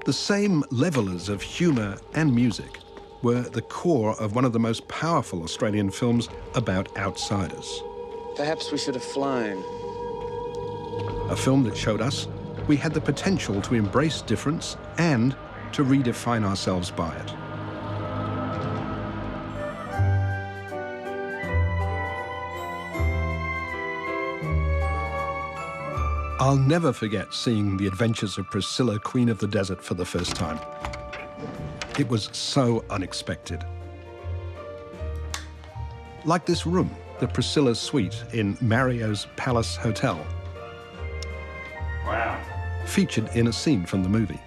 The same levelers of humour and music were the core of one of the most powerful Australian films about outsiders. Perhaps we should have flown. A film that showed us we had the potential to embrace difference and to redefine ourselves by it. I'll never forget seeing The Adventures of Priscilla, Queen of the Desert for the first time. It was so unexpected. Like this room, the Priscilla suite in Mario's Palace Hotel. Wow. Featured in a scene from the movie.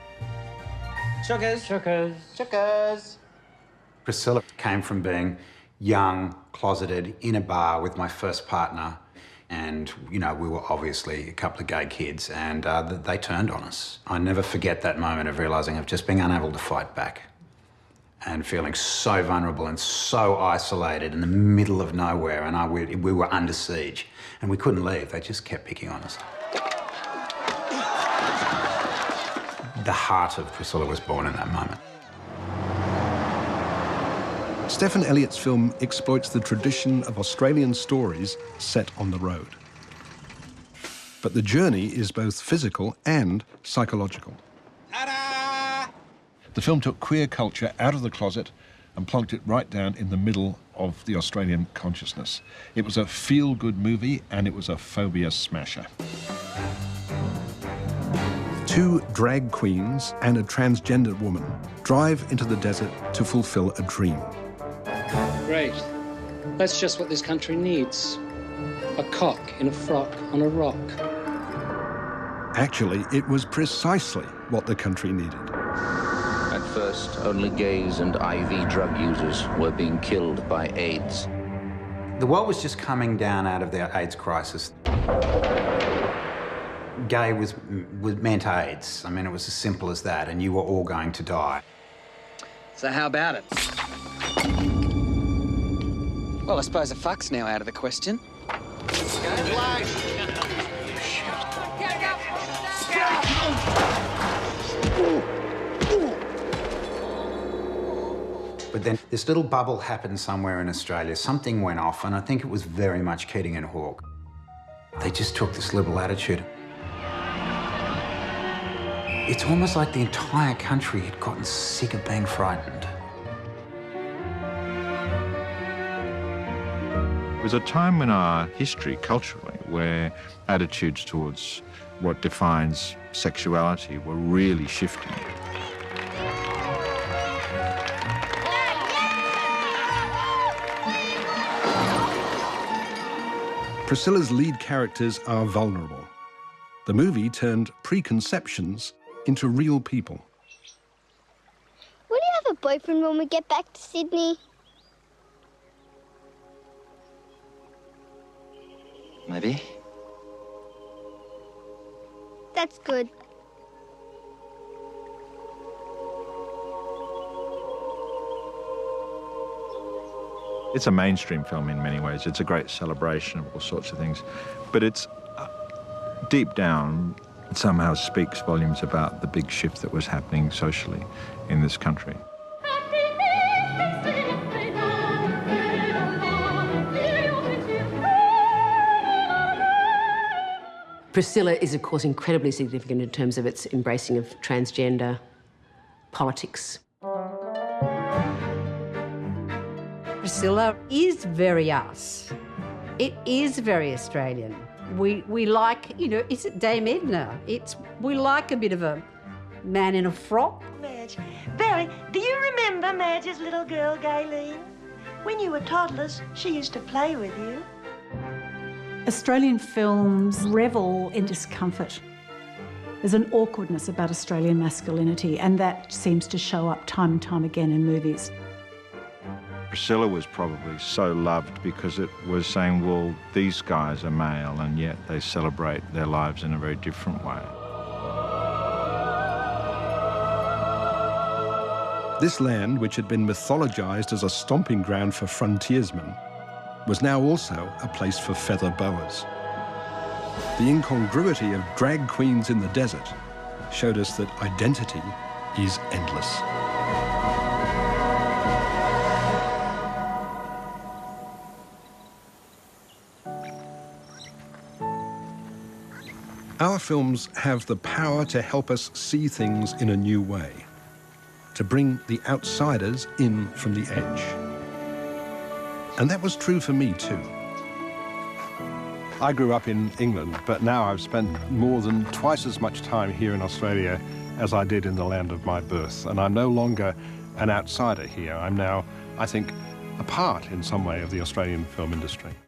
Chuckers, chuckers, chuckers. Priscilla came from being young, closeted, in a bar with my first partner. And, you know, we were obviously a couple of gay kids, and they turned on us. I never forget that moment of realising of just being unable to fight back and feeling so vulnerable and so isolated in the middle of nowhere, and we were under siege, and we couldn't leave. They just kept picking on us. The heart of Priscilla was born in that moment. Stephen Elliott's film exploits the tradition of Australian stories set on the road. But the journey is both physical and psychological. Ta-da! The film took queer culture out of the closet and plonked it right down in the middle of the Australian consciousness. It was a feel-good movie, and it was a phobia smasher. Two drag queens and a transgender woman drive into the desert to fulfill a dream. Great. That's just what this country needs. A cock in a frock on a rock. Actually, it was precisely what the country needed. At first, only gays and IV drug users were being killed by AIDS. The world was just coming down out of the AIDS crisis. Gay was meant AIDS. I mean, it was as simple as that, and you were all going to die. So how about it? Well, I suppose a fuck's now out of the question. But then this little bubble happened somewhere in Australia. Something went off, and I think it was very much Keating and Hawke. They just took this liberal attitude. It's almost like the entire country had gotten sick of being frightened. It was a time in our history, culturally, where attitudes towards what defines sexuality were really shifting. Priscilla's lead characters are vulnerable. The movie turned preconceptions into real people. Will you have a boyfriend when we get back to Sydney? Maybe. That's good. It's a mainstream film in many ways. It's a great celebration of all sorts of things. But it's, deep down, it somehow speaks volumes about the big shift that was happening socially in this country. Priscilla is, of course, incredibly significant in terms of its embracing of transgender politics. Priscilla is very us. It is very Australian. We like, you know, is it Dame Edna? We like a bit of a man in a frock. Madge. Barry, do you remember Madge's little girl, Gayleen? When you were toddlers, she used to play with you. Australian films revel in discomfort. There's an awkwardness about Australian masculinity, and that seems to show up time and time again in movies. Priscilla was probably so loved because it was saying, well, these guys are male, and yet they celebrate their lives in a very different way. This land, which had been mythologized as a stomping ground for frontiersmen, was now also a place for feather boas. The incongruity of drag queens in the desert showed us that identity is endless. Our films have the power to help us see things in a new way, to bring the outsiders in from the edge. And that was true for me too. I grew up in England, but now I've spent more than twice as much time here in Australia as I did in the land of my birth. And I'm no longer an outsider here. I'm now, I think, a part in some way of the Australian film industry.